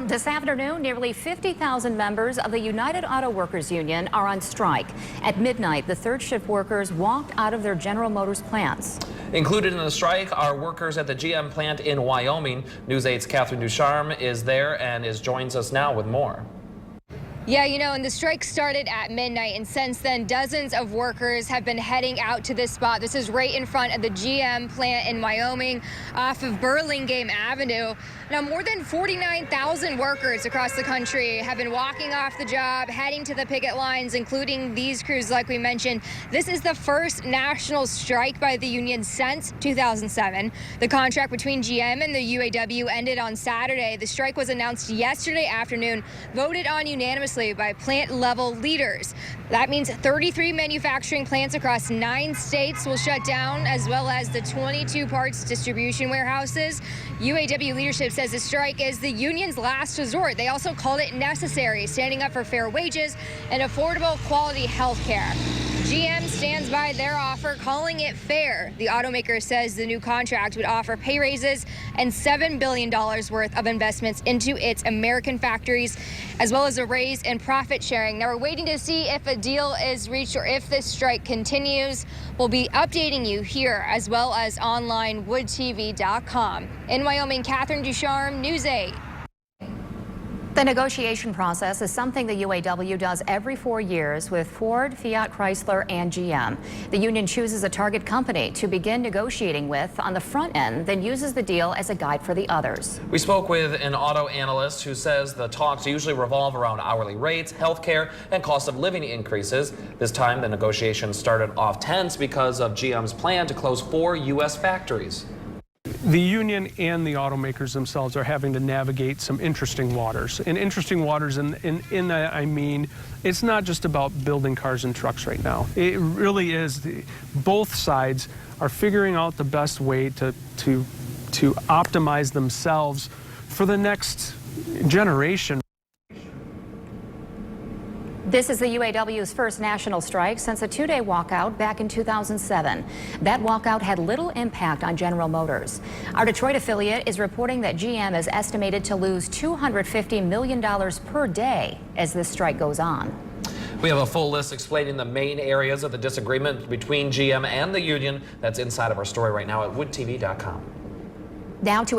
Well, this afternoon, nearly 50,000 members of the United Auto Workers Union are on strike. At midnight, the third shift workers walked out of their General Motors plants. Included in the strike are workers at the GM plant in Wyoming. News 8's Catherine Ducharme is there and joins us now with more. Yeah, and the strike started at midnight, and since then, dozens of workers have been heading out to this spot. This is right in front of the GM plant in Wyoming off of Burlingame Avenue. Now, more than 49,000 workers across the country have been walking off the job, heading to the picket lines, including these crews like we mentioned. This is the first national strike by the union since 2007. The contract between GM and the UAW ended on Saturday. The strike was announced yesterday afternoon, voted on unanimously by plant-level leaders. That means 33 manufacturing plants across 9 states will shut down, as well as the 22 parts distribution warehouses. UAW leadership says the strike is the union's last resort. They also called it necessary, standing up for fair wages and affordable quality health care. GM stands by their offer, calling it fair. The automaker says the new contract would offer pay raises and $7 billion worth of investments into its American factories, as well as a raise in profit sharing. Now, we're waiting to see if a deal is reached or if this strike continues. We'll be updating you here, as well as online woodtv.com. In Wyoming, Catherine Ducharme, News 8. The negotiation process is something the UAW does every 4 years with Ford, Fiat, Chrysler, and GM. The union chooses a target company to begin negotiating with on the front end, then uses the deal as a guide for the others. We spoke with an auto analyst who says the talks usually revolve around hourly rates, health care, and cost of living increases. This time, the negotiations started off tense because of GM's plan to close 4 U.S. factories. The union and the automakers themselves are having to navigate some interesting waters. And interesting waters in that I mean, it's not just about building cars and trucks right now. It really is. Both sides are figuring out the best way to optimize themselves for the next generation. This is the UAW's first national strike since a 2-day walkout back in 2007. That walkout had little impact on General Motors. Our Detroit affiliate is reporting that GM is estimated to lose $250 million per day as this strike goes on. We have a full list explaining the main areas of the disagreement between GM and the union. That's inside of our story right now at woodtv.com. Now to